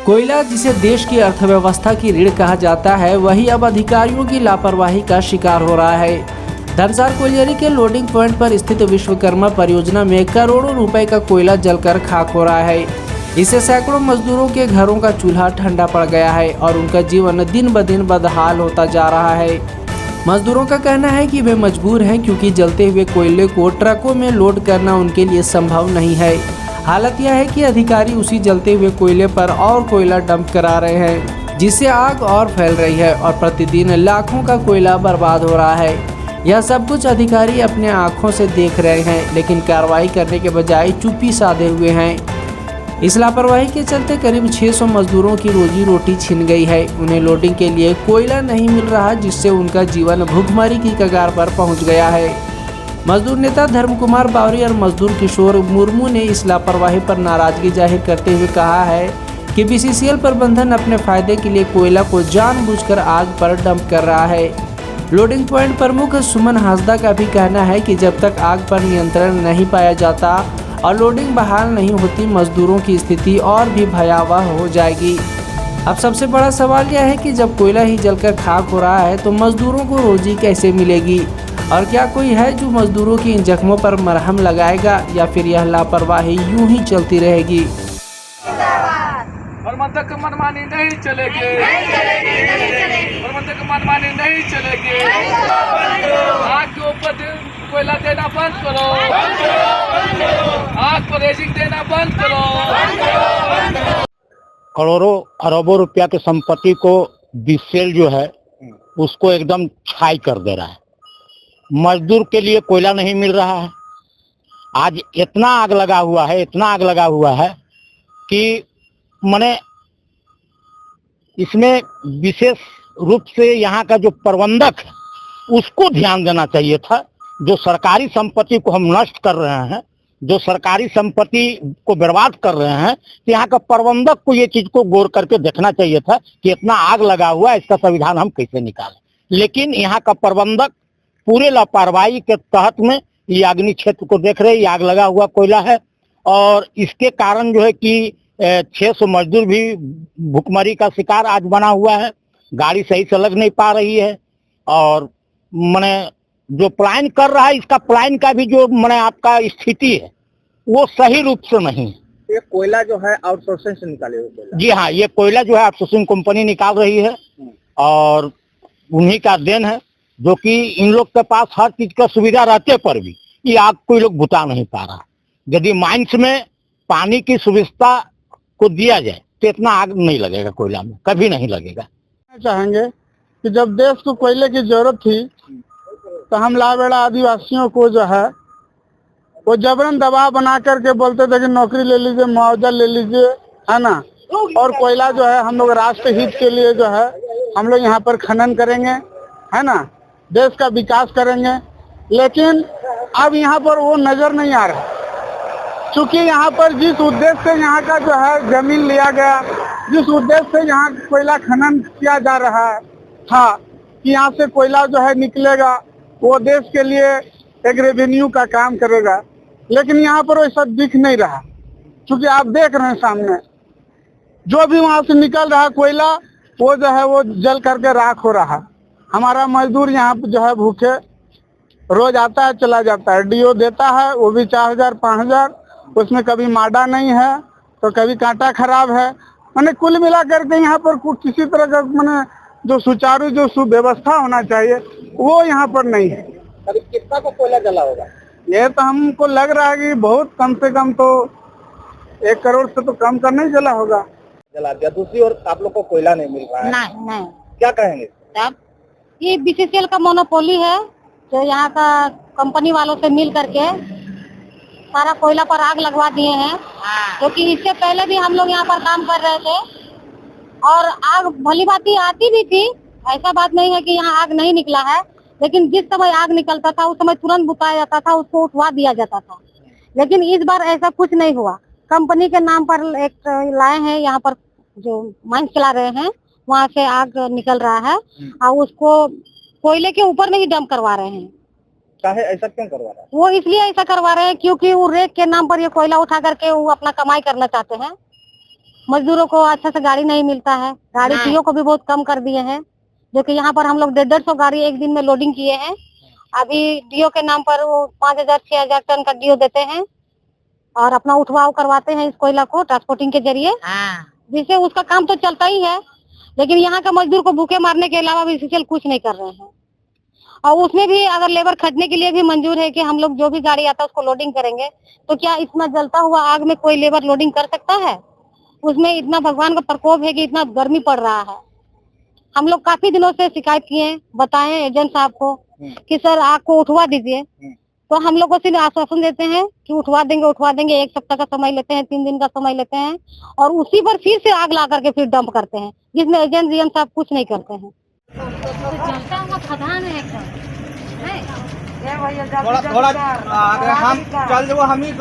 कोयला जिसे देश की अर्थव्यवस्था की रीढ़ कहा जाता है, वही अब अधिकारियों की लापरवाही का शिकार हो रहा है। धनसार कोयलियरी के लोडिंग पॉइंट पर स्थित विश्वकर्मा परियोजना में करोड़ों रुपए का कोयला जलकर खाक हो रहा है। इससे सैकड़ों मजदूरों के घरों का चूल्हा ठंडा पड़ गया है और उनका जीवन दिन ब दिन बदहाल होता जा रहा है। मजदूरों का कहना है कि वे मजबूर हैं क्योंकि जलते हुए कोयले को ट्रकों में लोड करना उनके लिए संभव नहीं है। हालत यह है कि अधिकारी उसी जलते हुए कोयले पर और कोयला डंप करा रहे हैं, जिससे आग और फैल रही है और प्रतिदिन लाखों का कोयला बर्बाद हो रहा है। यह सब कुछ अधिकारी अपने आंखों से देख रहे हैं, लेकिन कार्रवाई करने के बजाय चुप्पी साधे हुए हैं। इस लापरवाही के चलते करीब 600 मजदूरों की रोजी रोटी छिन गई है। उन्हें लोडिंग के लिए कोयला नहीं मिल रहा, जिससे उनका जीवन भुखमरी की कगार पर पहुंच गया है। मजदूर नेता धर्म कुमार बावरी और मजदूर किशोर मुर्मू ने इस लापरवाही पर नाराजगी जाहिर करते हुए कहा है कि बीसीसीएल प्रबंधन अपने फायदे के लिए कोयला को जानबूझकर आग पर डंप कर रहा है। लोडिंग पॉइंट प्रमुख सुमन हासदा का भी कहना है कि जब तक आग पर नियंत्रण नहीं पाया जाता और लोडिंग बहाल नहीं होती, मजदूरों की स्थिति और भी भयावह हो जाएगी। अब सबसे बड़ा सवाल यह है कि जब कोयला ही जलकर खाक हो रहा है तो मजदूरों को रोजी कैसे मिलेगी, और क्या कोई है जो मजदूरों की इन जख्मों पर मरहम लगाएगा, या फिर यह लापरवाही यूं ही चलती रहेगी। प्रबंधक मनमानी नहीं चलेगी, प्रबंधक मनमानी नहीं चलेगी। आग के ऊपर कोयला देना बंद करो, आग पर रेजिंग देना बंद करो। करोड़ों अरबों रुपया की संपत्ति को बीसीसीएल जो है उसको एकदम छाई कर दे रहा है। मजदूर के लिए कोयला नहीं मिल रहा है। आज इतना आग लगा हुआ है, इतना आग लगा हुआ है कि माने इसमें विशेष रूप से यहाँ का जो प्रबंधक है उसको ध्यान देना चाहिए था। जो सरकारी संपत्ति को हम नष्ट कर रहे हैं, जो सरकारी संपत्ति को बर्बाद कर रहे हैं, तो यहाँ का प्रबंधक को ये चीज को गौर करके देखना चाहिए था कि इतना आग लगा हुआ है, इसका संविधान हम कैसे निकालें। लेकिन यहाँ का प्रबंधक पूरे लापरवाही के तहत में ये अग्नि क्षेत्र को देख रहे, ये आग लगा हुआ कोयला है और इसके कारण जो है कि 600 मजदूर भी भुखमरी का शिकार आज बना हुआ है। गाड़ी सही से लग नहीं पा रही है और मैंने जो प्लान कर रहा है, इसका प्लान का भी जो मैंने आपका स्थिति है वो सही रूप से नहीं है। ये कोयला जो है आउटसोर्सिंग से निकाले हुए कोयला। जी हाँ, ये कोयला जो है आउटसोर्सिंग कंपनी निकाल रही है और उन्हीं का देन है, जो कि इन लोग के पास हर चीज का सुविधा रहते पर भी ये आग कोई लोग बुता नहीं पा रहा। यदि माइंस में पानी की सुविधा को दिया जाए तो इतना आग नहीं लगेगा, कोयला में कभी नहीं लगेगा। चाहेंगे कि जब देश को कोयले की जरूरत थी तो हम लावेड़ा आदिवासियों को जो है वो जबरन दबाव बना करके बोलते थे कि नौकरी ले लीजिए, मुआवजा ले लीजिए, है ना। और कोयला जो है हम लोग राष्ट्र हित के लिए जो है हम लोग यहाँ पर खनन करेंगे, है ना, देश का विकास करेंगे। लेकिन अब यहाँ पर वो नजर नहीं आ रहा, क्योंकि यहाँ पर जिस उद्देश्य से यहाँ का जो है जमीन लिया गया, जिस उद्देश्य से यहाँ कोयला खनन किया जा रहा है था कि यहाँ से कोयला जो है निकलेगा, वो देश के लिए एक रेवेन्यू का काम करेगा, लेकिन यहाँ पर वैसा दिख नहीं रहा। क्योंकि आप देख रहे हैं सामने जो भी वहाँ से निकल रहा कोयला वो जो है वो जल करके राख हो रहा। हमारा मजदूर यहाँ पर जो है भूखे रोज आता है चला जाता है, डीओ देता है वो भी 4000 5000, उसमें कभी माडा नहीं है तो कभी कांटा खराब है। मैंने कुल मिला करके यहाँ पर किसी तरह का मैंने जो सुचारू जो सुव्यवस्था होना चाहिए वो यहाँ पर नहीं है। अभी कितना को कोयला जला होगा? ये तो हमको लग रहा है कि बहुत कम से कम तो 1 करोड़ से तो कम का नहीं जला होगा। जला दिया। दूसरी ओर आप लोग को कोयला नहीं मिल रहा है। नहीं क्या कहेंगे? अब ये बीसीसीएल का मोनोपोली है, जो यहाँ का कंपनी वालों से मिल करके सारा कोयला पर आग लगवा दिए हैं। क्योंकि इससे पहले भी हम लोग यहाँ पर काम कर रहे थे और आग भली भांति आती भी थी, ऐसा बात नहीं है कि यहाँ आग नहीं निकला है। लेकिन जिस समय आग निकलता था उस समय तुरंत बुताया जाता था, उसको उठवा दिया जाता था। लेकिन इस बार ऐसा कुछ नहीं हुआ। कंपनी के नाम पर एक लाए हैं, यहाँ पर जो माइंस चला रहे हैं वहाँ से आग निकल रहा है और उसको कोयले के ऊपर में ही डंप करवा रहे हैं। चाहे ऐसा क्यों करवा रहा है? वो इसलिए ऐसा करवा रहे हैं क्योंकि वो रेत के नाम पर ये कोयला उठा करके वो अपना कमाई करना चाहते हैं। मजदूरों को अच्छा से गाड़ी नहीं मिलता है। गाड़ी डीओ को भी बहुत कम कर दिए हैं, जो कि यहाँ पर हम लोग 150 गाड़ी एक दिन में लोडिंग किए हैं। अभी डीओ के नाम पर वो 5000-6000 टन का डीओ देते हैं और अपना उठवाओ करवाते हैं इस कोयला को ट्रांसपोर्टिंग के जरिए, जिससे उसका काम तो चलता ही है, लेकिन यहाँ का मजदूर को भूखे मारने के अलावा बीसीसीएल कुछ नहीं कर रहे हैं। और उसमें भी अगर लेबर खटने के लिए भी मंजूर है कि हम लोग जो भी गाड़ी आता है उसको लोडिंग करेंगे, तो क्या इतना जलता हुआ आग में कोई लेबर लोडिंग कर सकता है? उसमें इतना भगवान का प्रकोप है कि इतना गर्मी पड़ रहा है। हम लोग काफी दिनों से शिकायत किए, बताए एजेंट साहब को कि सर आग को उठवा दीजिए, तो हम लोग को सिर्फ आश्वासन देते हैं कि उठवा देंगे। 1 सप्ताह का समय लेते हैं, 3 दिन का समय लेते हैं और उसी पर फिर से आग ला करके फिर डंप करते हैं, जिसमें एजेंट जीएम साहब कुछ नहीं करते हैं। जलता हुआ खदान है थोड़ा हम चल जो हम ही